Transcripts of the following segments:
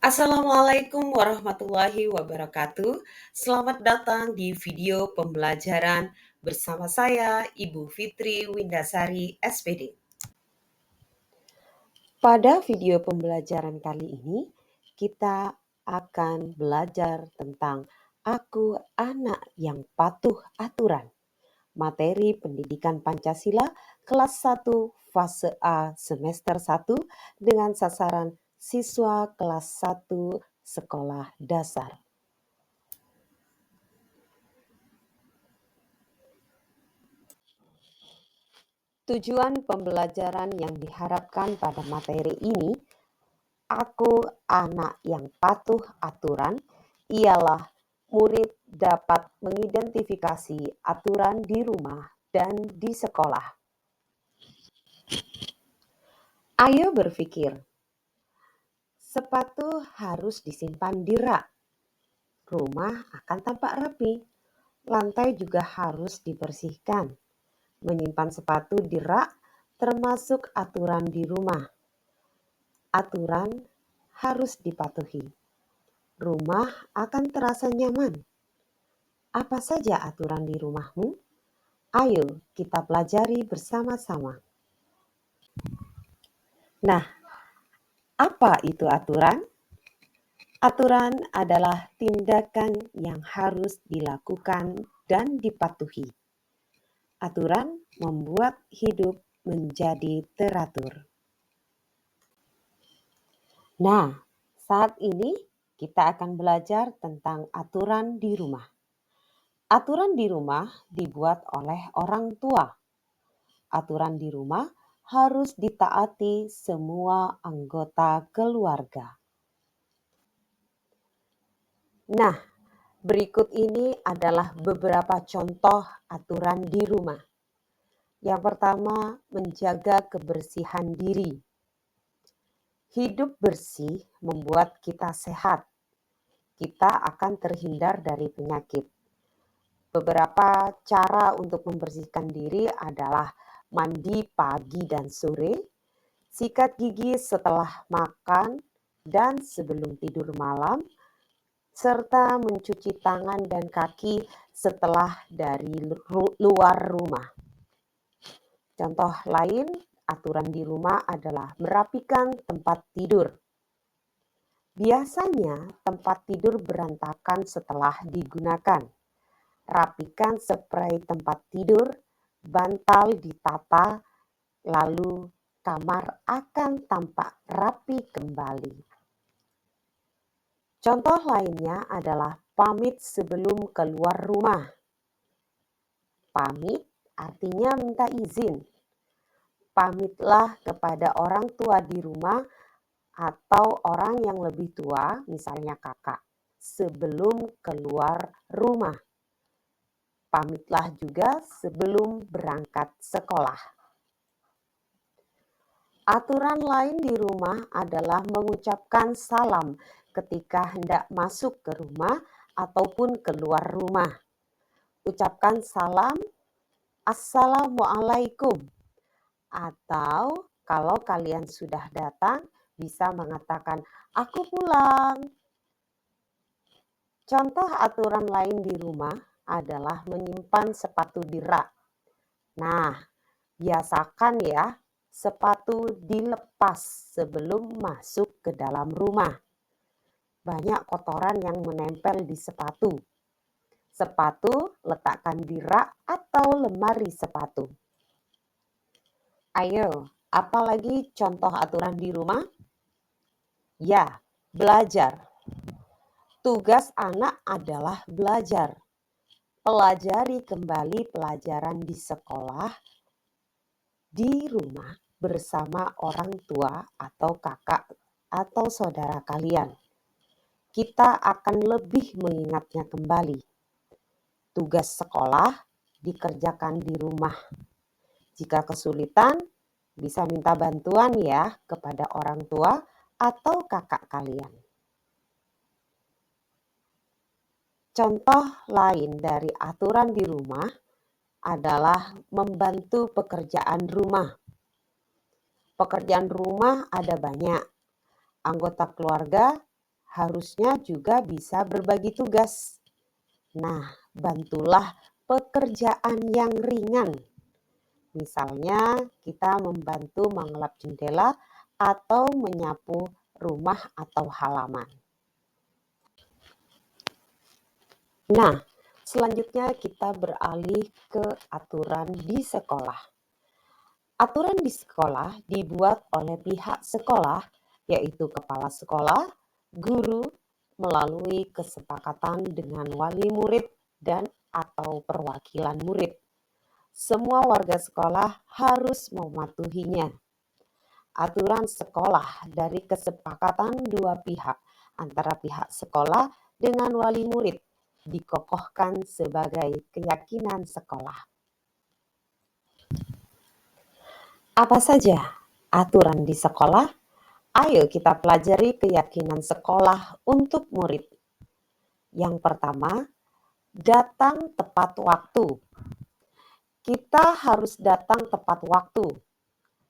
Assalamualaikum warahmatullahi wabarakatuh. Selamat datang di video pembelajaran bersama saya, Ibu Fitri Windasari, SPD. Pada video pembelajaran kali ini, kita akan belajar tentang Aku Anak yang Patuh Aturan. Materi Pendidikan Pancasila kelas 1 fase A semester 1 dengan sasaran siswa kelas 1 sekolah dasar. Tujuan pembelajaran yang diharapkan pada materi ini, Aku Anak yang Patuh Aturan, ialah murid dapat mengidentifikasi aturan di rumah dan di sekolah. Ayo berpikir, sepatu harus disimpan di rak. Rumah akan tampak rapi. Lantai juga harus dibersihkan. Menyimpan sepatu di rak termasuk aturan di rumah. Aturan harus dipatuhi. Rumah akan terasa nyaman. Apa saja aturan di rumahmu? Ayo kita pelajari bersama-sama. Nah, apa itu aturan? Aturan adalah tindakan yang harus dilakukan dan dipatuhi. Aturan membuat hidup menjadi teratur. Nah, saat ini kita akan belajar tentang aturan di rumah. Aturan di rumah dibuat oleh orang tua. Aturan di rumah harus ditaati semua anggota keluarga. Nah, berikut ini adalah beberapa contoh aturan di rumah. Yang pertama, menjaga kebersihan diri. Hidup bersih membuat kita sehat. Kita akan terhindar dari penyakit. Beberapa cara untuk membersihkan diri adalah mandi pagi dan sore, sikat gigi setelah makan dan sebelum tidur malam, serta mencuci tangan dan kaki setelah dari luar rumah. Contoh lain, aturan di rumah adalah merapikan tempat tidur. Biasanya tempat tidur berantakan setelah digunakan. Rapikan spray tempat tidur, bantal ditata, lalu kamar akan tampak rapi kembali. Contoh lainnya adalah pamit sebelum keluar rumah. Pamit artinya minta izin. Pamitlah kepada orang tua di rumah atau orang yang lebih tua, misalnya kakak, sebelum keluar rumah. Pamitlah juga sebelum berangkat sekolah. Aturan lain di rumah adalah mengucapkan salam ketika hendak masuk ke rumah ataupun keluar rumah. Ucapkan salam, Assalamualaikum. Atau kalau kalian sudah datang, bisa mengatakan, aku pulang. Contoh aturan lain di rumah adalah menyimpan sepatu di rak. Nah, biasakan ya, sepatu dilepas sebelum masuk ke dalam rumah. Banyak kotoran yang menempel di sepatu. Sepatu letakkan di rak atau lemari sepatu. Ayo, apalagi contoh aturan di rumah? Ya, belajar. Tugas anak adalah belajar. Pelajari kembali pelajaran di sekolah, di rumah bersama orang tua atau kakak atau saudara kalian. Kita akan lebih mengingatnya kembali. Tugas sekolah dikerjakan di rumah. Jika kesulitan, bisa minta bantuan ya kepada orang tua atau kakak kalian. Contoh lain dari aturan di rumah adalah membantu pekerjaan rumah. Pekerjaan rumah ada banyak. Anggota keluarga harusnya juga bisa berbagi tugas. Nah, bantulah pekerjaan yang ringan. Misalnya, kita membantu mengelap jendela atau menyapu rumah atau halaman. Nah, selanjutnya kita beralih ke aturan di sekolah. Aturan di sekolah dibuat oleh pihak sekolah, yaitu kepala sekolah, guru, melalui kesepakatan dengan wali murid dan atau perwakilan murid. Semua warga sekolah harus mematuhinya. Aturan sekolah dari kesepakatan dua pihak antara pihak sekolah dengan wali murid dikokohkan sebagai keyakinan sekolah. Apa saja aturan di sekolah? Ayo kita pelajari keyakinan sekolah untuk murid. Yang pertama, datang tepat waktu. Kita harus datang tepat waktu.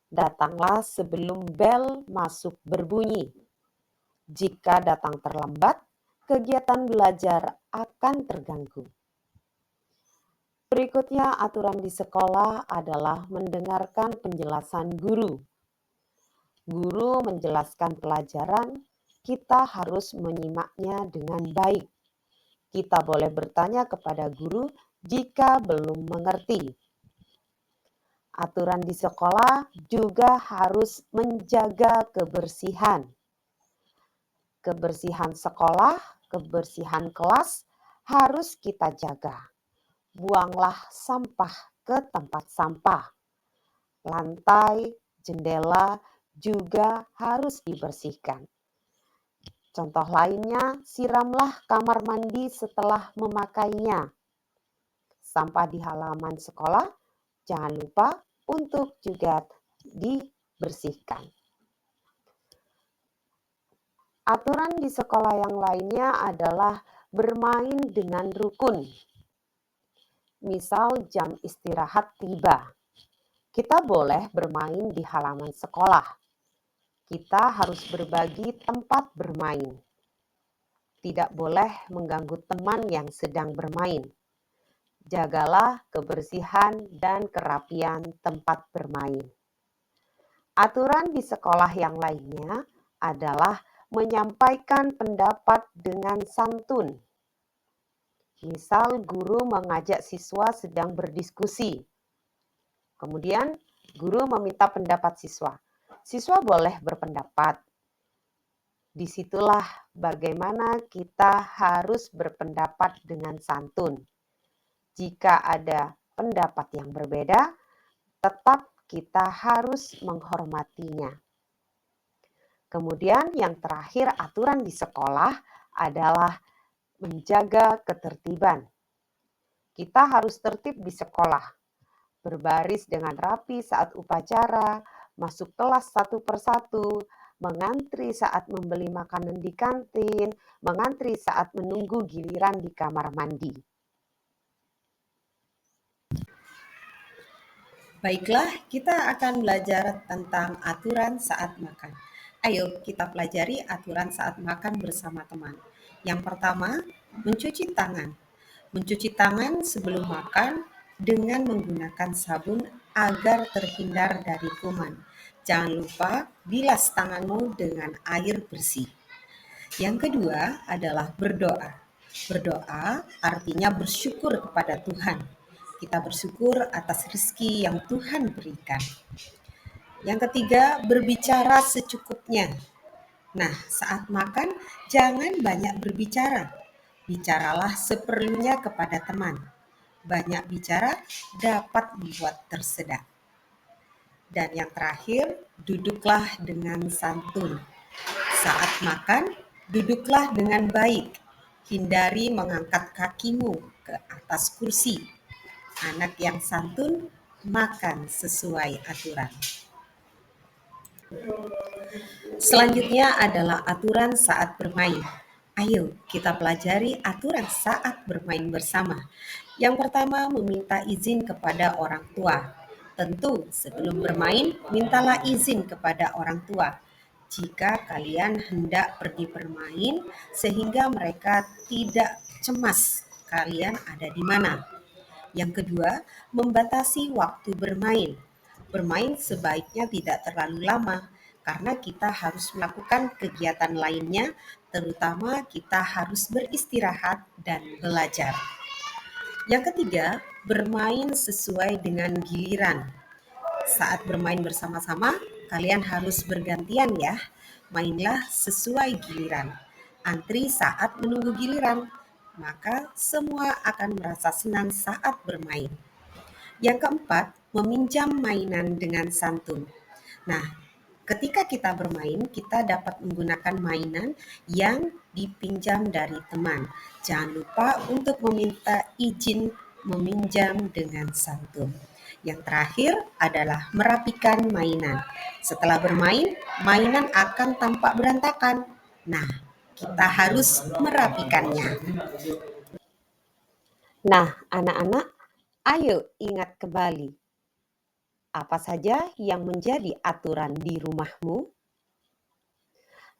Datanglah sebelum bel masuk berbunyi. Jika datang terlambat, kegiatan belajar akan terganggu. Berikutnya, aturan di sekolah adalah mendengarkan penjelasan guru. Guru menjelaskan pelajaran, kita harus menyimaknya dengan baik. Kita boleh bertanya kepada guru jika belum mengerti. Aturan di sekolah juga harus menjaga kebersihan. Kebersihan sekolah, kebersihan kelas harus kita jaga. Buanglah sampah ke tempat sampah. Lantai, jendela juga harus dibersihkan. Contoh lainnya, siramlah kamar mandi setelah memakainya. Sampah di halaman sekolah jangan lupa untuk juga dibersihkan. Aturan di sekolah yang lainnya adalah bermain dengan rukun. Misal jam istirahat tiba, kita boleh bermain di halaman sekolah. Kita harus berbagi tempat bermain. Tidak boleh mengganggu teman yang sedang bermain. Jagalah kebersihan dan kerapian tempat bermain. Aturan di sekolah yang lainnya adalah menyampaikan pendapat dengan santun. Misal guru mengajak siswa sedang berdiskusi. Kemudian guru meminta pendapat siswa. Siswa boleh berpendapat. Disitulah bagaimana kita harus berpendapat dengan santun. Jika ada pendapat yang berbeda, tetap kita harus menghormatinya. Kemudian yang terakhir, aturan di sekolah adalah menjaga ketertiban. Kita harus tertib di sekolah, berbaris dengan rapi saat upacara, masuk kelas satu persatu, mengantri saat membeli makanan di kantin, mengantri saat menunggu giliran di kamar mandi. Baiklah, kita akan belajar tentang aturan saat makan. Ayo kita pelajari aturan saat makan bersama teman. Yang pertama, mencuci tangan. Mencuci tangan sebelum makan dengan menggunakan sabun agar terhindar dari kuman. Jangan lupa bilas tanganmu dengan air bersih. Yang kedua adalah berdoa. Berdoa artinya bersyukur kepada Tuhan. Kita bersyukur atas rezeki yang Tuhan berikan. Yang ketiga, berbicara secukupnya. Nah, saat makan jangan banyak berbicara. Bicaralah seperlunya kepada teman. Banyak bicara dapat membuat tersedak. Dan yang terakhir, duduklah dengan santun. Saat makan, duduklah dengan baik. Hindari mengangkat kakimu ke atas kursi. Anak yang santun makan sesuai aturan. Selanjutnya adalah aturan saat bermain. Ayo kita pelajari aturan saat bermain bersama. Yang pertama, meminta izin kepada orang tua. Tentu sebelum bermain, mintalah izin kepada orang tua. jika kalian hendak pergi bermain sehingga mereka tidak cemas kalian ada di mana. Yang kedua, membatasi waktu bermain. Bermain sebaiknya tidak terlalu lama karena kita harus melakukan kegiatan lainnya, terutama kita harus beristirahat dan belajar. Yang ketiga, bermain sesuai dengan giliran. Saat bermain bersama-sama, kalian harus bergantian ya. Mainlah sesuai giliran. Antri saat menunggu giliran, maka semua akan merasa senang saat bermain. Yang keempat, meminjam mainan dengan santun. Nah, ketika kita bermain, kita dapat menggunakan mainan yang dipinjam dari teman. Jangan lupa untuk meminta izin meminjam dengan santun. Yang terakhir adalah merapikan mainan. Setelah bermain, mainan akan tampak berantakan. Nah, kita harus merapikannya. Nah, anak-anak, ayo ingat kembali. Apa saja yang menjadi aturan di rumahmu?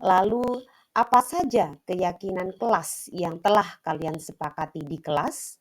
Lalu, apa saja keyakinan kelas yang telah kalian sepakati di kelas?